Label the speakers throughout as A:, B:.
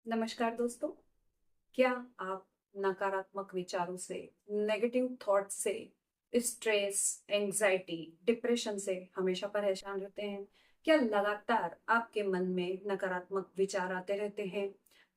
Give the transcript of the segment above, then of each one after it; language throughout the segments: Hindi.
A: नमस्कार दोस्तों। क्या आप नकारात्मक विचारों से, नेगेटिव थॉट से, स्ट्रेस, एंजाइटी, डिप्रेशन से हमेशा परेशान रहते हैं? क्या लगातार आपके मन में नकारात्मक विचार आते रहते हैं?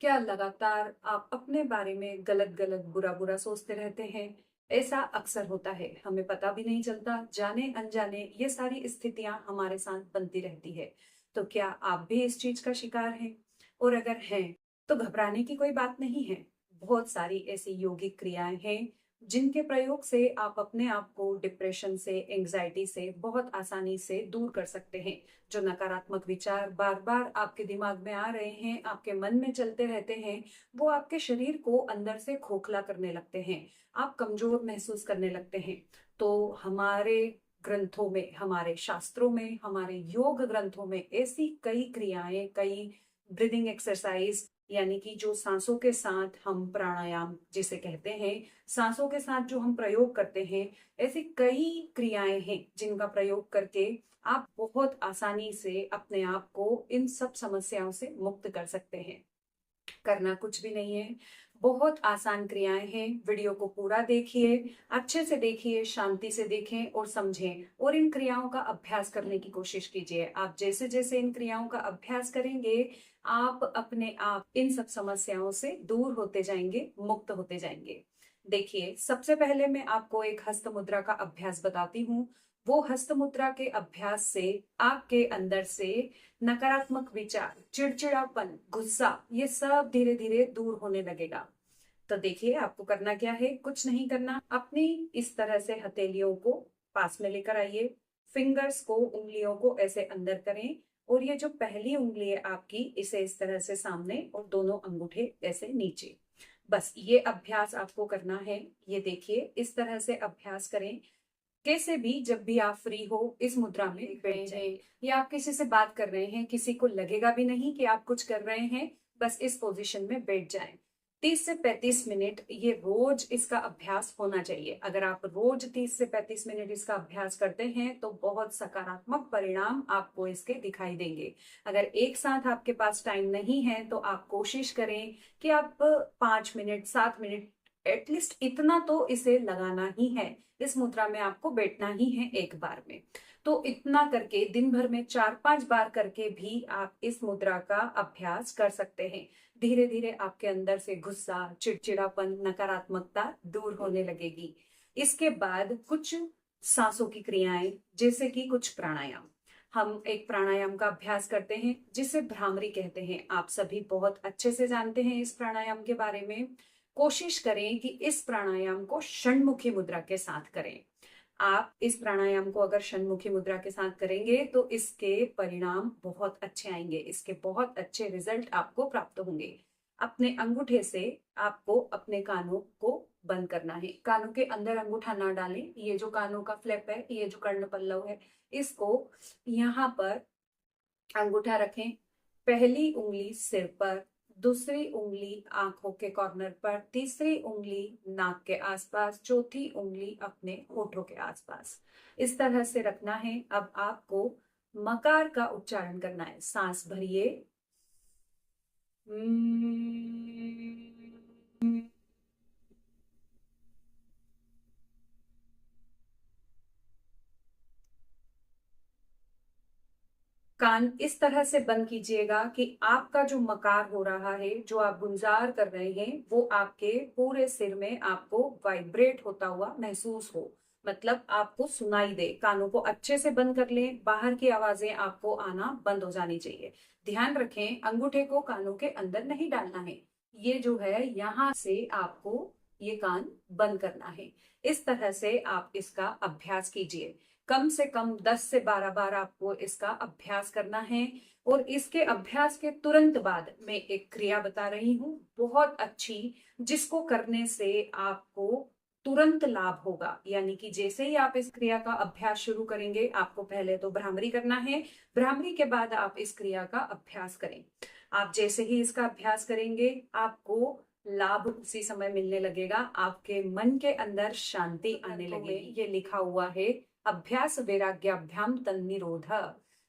A: क्या लगातार आप अपने बारे में गलत गलत बुरा बुरा सोचते रहते हैं? ऐसा अक्सर होता है, हमें पता भी नहीं चलता, जाने अनजाने ये सारी स्थितियां हमारे साथ बनती रहती है। तो क्या आप भी इस चीज का शिकार हैं? और अगर हैं तो घबराने की कोई बात नहीं है। बहुत सारी ऐसी योगिक क्रियाएं हैं जिनके प्रयोग से आप अपने आप को डिप्रेशन से, एंजाइटी से बहुत आसानी से दूर कर सकते हैं। जो नकारात्मक विचार बार बार आपके दिमाग में आ रहे हैं, आपके मन में चलते रहते हैं, वो आपके शरीर को अंदर से खोखला करने लगते हैं। आप कमजोर महसूस करने लगते हैं। तो हमारे ग्रंथों में, हमारे शास्त्रों में, हमारे योग ग्रंथों में ऐसी कई क्रियाएं, कई ब्रीदिंग एक्सरसाइज, यानी कि जो सांसों के साथ हम प्राणायाम जिसे कहते हैं, सांसों के साथ जो हम प्रयोग करते हैं, ऐसी कई क्रियाएं हैं जिनका प्रयोग करके आप बहुत आसानी से अपने आप को इन सब समस्याओं से मुक्त कर सकते हैं। करना कुछ भी नहीं है, बहुत आसान क्रियाएं हैं। वीडियो को पूरा देखिए, अच्छे से देखिए, शांति से देखें और समझें, और इन क्रियाओं का अभ्यास करने की कोशिश कीजिए। आप जैसे जैसे इन क्रियाओं का अभ्यास करेंगे, आप अपने आप इन सब समस्याओं से दूर होते जाएंगे, मुक्त होते जाएंगे। देखिए, सबसे पहले मैं आपको एक हस्त मुद्रा का अभ्यास बताती हूँ। वो हस्त मुद्रा के अभ्यास से आपके अंदर से नकारात्मक विचार, चिड़चिड़ापन, गुस्सा, ये सब धीरे धीरे दूर होने लगेगा। तो देखिए, आपको करना क्या है, कुछ नहीं करना। अपनी इस तरह से हथेलियों को पास में लेकर आइए, फिंगर्स को, उंगलियों को ऐसे अंदर करें, और ये जो पहली उंगली है आपकी, इसे इस तरह से सामने और दोनों अंगूठे ऐसे नीचे। बस ये अभ्यास आपको करना है। ये देखिए, इस तरह से अभ्यास करें। कैसे भी, जब भी आप फ्री हो, इस मुद्रा में बैठ जाएं, या आप किसी से बात कर रहे हैं, किसी को लगेगा भी नहीं कि आप कुछ कर रहे हैं। बस इस पोजीशन में बैठ जाएं। 30 से 35 मिनट ये रोज इसका अभ्यास होना चाहिए। अगर आप रोज 30 से 35 मिनट इसका अभ्यास करते हैं तो बहुत सकारात्मक परिणाम आपको इसके दिखाई देंगे। अगर एक साथ आपके पास टाइम नहीं है तो आप कोशिश करें कि आप 5 मिनट, 7 मिनट, एटलीस्ट इतना तो इसे लगाना ही है। इस मुद्रा में आपको बैठना ही है एक बार में। तो इतना करके दिन भर में 4-5 बार करके भी आप इस मुद्रा का अभ्यास कर सकते हैं। धीरे धीरे आपके अंदर से गुस्सा, चिड़चिड़ापन, नकारात्मकता दूर होने लगेगी। इसके बाद कुछ सांसों की क्रियाएं, जैसे कि कुछ प्राणायाम। हम एक प्राणायाम का अभ्यास करते हैं जिसे भ्रामरी कहते हैं। आप सभी बहुत अच्छे से जानते हैं इस प्राणायाम के बारे में। कोशिश करें कि इस प्राणायाम को षण्मुखी मुद्रा के साथ करें। आप इस प्राणायाम को अगर षण्मुखी मुद्रा के साथ करेंगे तो इसके परिणाम बहुत अच्छे आएंगे, इसके बहुत अच्छे रिजल्ट आपको प्राप्त होंगे। अपने अंगूठे से आपको अपने कानों को बंद करना है। कानों के अंदर अंगूठा ना डालें। ये जो कानों का फ्लैप है, ये जो कर्ण पल्लव है, इसको यहाँ पर अंगूठा रखें। पहली उंगली सिर पर, दूसरी उंगली आंखों के कॉर्नर पर, तीसरी उंगली नाक के आसपास, चौथी उंगली अपने होठों के आसपास। इस तरह से रखना है। अब आपको मकार का उच्चारण करना है। सांस भरिए, कान इस तरह से बंद कीजिएगा कि आपका जो मकार हो रहा है, जो आप गुंजार कर रहे हैं, वो आपके पूरे सिर में आपको वाइब्रेट होता हुआ महसूस हो। मतलब आपको सुनाई दे। कानों को अच्छे से बंद कर लें, बाहर की आवाजें आपको आना बंद हो जानी चाहिए। ध्यान रखें, अंगूठे को कानों के अंदर नहीं डालना है। ये जो है, यहाँ से आपको ये कान बंद करना है। इस तरह से आप इसका अभ्यास कीजिए। कम से कम 10 से 12 बार आपको इसका अभ्यास करना है। और इसके अभ्यास के तुरंत बाद मैं एक क्रिया बता रही हूँ, बहुत अच्छी, जिसको करने से आपको तुरंत लाभ होगा। यानी कि जैसे ही आप इस क्रिया का अभ्यास शुरू करेंगे, आपको पहले तो भ्रामरी करना है, भ्रामरी के बाद आप इस क्रिया का अभ्यास करें। आप जैसे ही इसका अभ्यास करेंगे, आपको लाभ उसी समय मिलने लगेगा। आपके मन के अंदर शांति आने लगेगी। ये लिखा हुआ है, अभ्यास वैराग्याभ्याम तन्निरोध।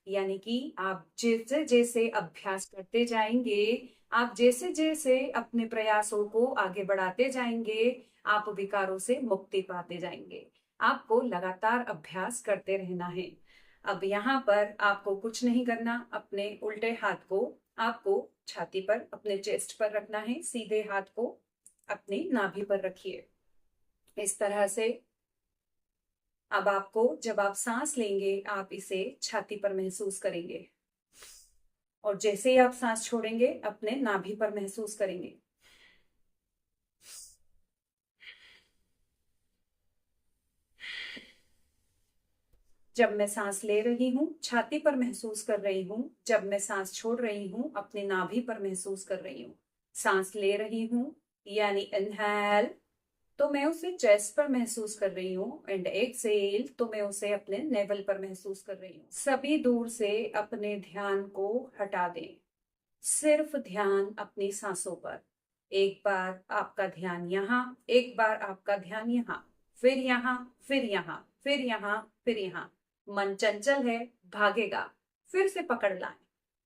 A: यानी कि आप जैसे जैसे अभ्यास करते जाएंगे, आप जैसे जैसे अपने प्रयासों को आगे बढ़ाते जाएंगे, आप विकारों से मुक्ति पाते जाएंगे। आपको लगातार अभ्यास करते रहना है। अब यहाँ पर आपको कुछ नहीं करना, अपने उल्टे हाथ को आपको छाती पर, अपने चेस्ट पर रखना है, सीधे हाथ को अपनी नाभि पर रखिए इस तरह से। अब आपको जब आप सांस लेंगे, आप इसे छाती पर महसूस करेंगे और जैसे ही आप सांस छोड़ेंगे, अपने नाभि पर महसूस करेंगे। जब मैं सांस ले रही हूँ, छाती पर महसूस कर रही हूँ। जब मैं सांस छोड़ रही हूँ, अपनी नाभि पर महसूस कर रही हूँ। सांस ले रही हूँ यानी इनहेल, तो मैं उसे चेस्ट पर महसूस कर रही हूँ, एंड एक्सहेल तो मैं उसे अपने नेवल पर महसूस कर रही हूँ। सभी दूर से अपने ध्यान को हटा दें, सिर्फ ध्यान अपनी सांसों पर। एक बार आपका ध्यान यहाँ, एक बार आपका ध्यान यहाँ, फिर यहाँ, फिर यहाँ, फिर यहाँ, फिर यहाँ। मन चंचल है, भागेगा, फिर से पकड़ लाएं,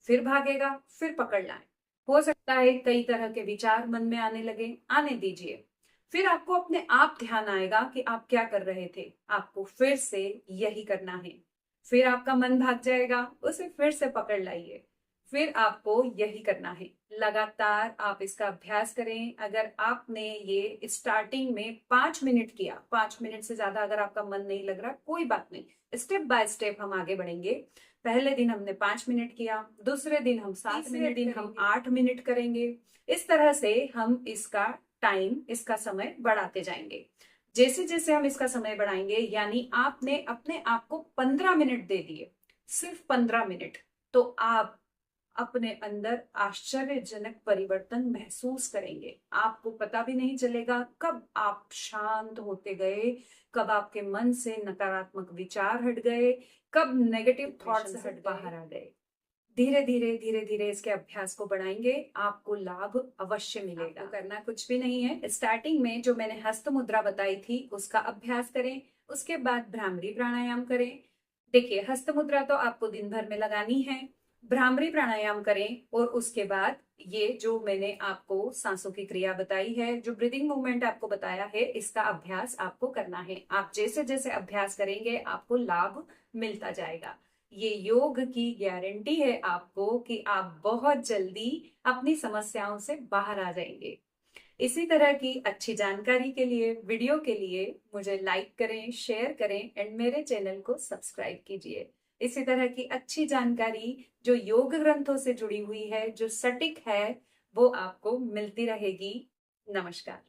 A: फिर भागेगा, फिर पकड़ लाएं। हो सकता है कई तरह के विचार मन में आने लगे, आने दीजिए। फिर आपको अपने आप ध्यान आएगा कि आप क्या कर रहे थे। आपको फिर से यही करना है। फिर आपका मन भाग जाएगा, उसे फिर से पकड़ लाइए। फिर आपको यही करना है। लगातार आप इसका अभ्यास करें। अगर आपने ये स्टार्टिंग में 5 मिनट किया, 5 मिनट से ज्यादा अगर आपका मन नहीं लग रहा, कोई बात नहीं, स्टेप बाय स्टेप हम आगे बढ़ेंगे। पहले दिन हमने 5 मिनट किया, दूसरे दिन हम 7 मिनट, दिन हम 8 मिनट करेंगे। इस तरह से हम इसका टाइम, इसका समय बढ़ाते जाएंगे। जैसे जैसे हम इसका समय बढ़ाएंगे, यानी आपने अपने आप को 15 मिनट दे दिए, सिर्फ 15 मिनट, तो आप अपने अंदर आश्चर्यजनक परिवर्तन महसूस करेंगे। आपको पता भी नहीं चलेगा कब आप शांत होते गए, कब आपके मन से नकारात्मक विचार हट गए, कब नेगेटिव थॉट्स हट बाहर आ गए। धीरे धीरे धीरे धीरे इसके अभ्यास को बढ़ाएंगे, आपको लाभ अवश्य मिलेगा। आपको करना कुछ भी नहीं है। स्टार्टिंग में जो मैंने हस्त मुद्रा बताई थी उसका अभ्यास करें, उसके बाद भ्रामरी प्राणायाम करें। देखिए, हस्त मुद्रा तो आपको दिन भर में लगानी है, भ्रामरी प्राणायाम करें, और उसके बाद ये जो मैंने आपको सांसों की क्रिया बताई है, जो ब्रीदिंग मूवमेंट आपको बताया है, इसका अभ्यास आपको करना है। आप जैसे जैसे अभ्यास करेंगे, आपको लाभ मिलता जाएगा। ये योग की गारंटी है आपको कि आप बहुत जल्दी अपनी समस्याओं से बाहर आ जाएंगे। इसी तरह की अच्छी जानकारी के लिए, वीडियो के लिए मुझे लाइक करें, शेयर करें, एंड मेरे चैनल को सब्सक्राइब कीजिए। इसी तरह की अच्छी जानकारी जो योग ग्रंथों से जुड़ी हुई है, जो सटीक है, वो आपको मिलती रहेगी। नमस्कार।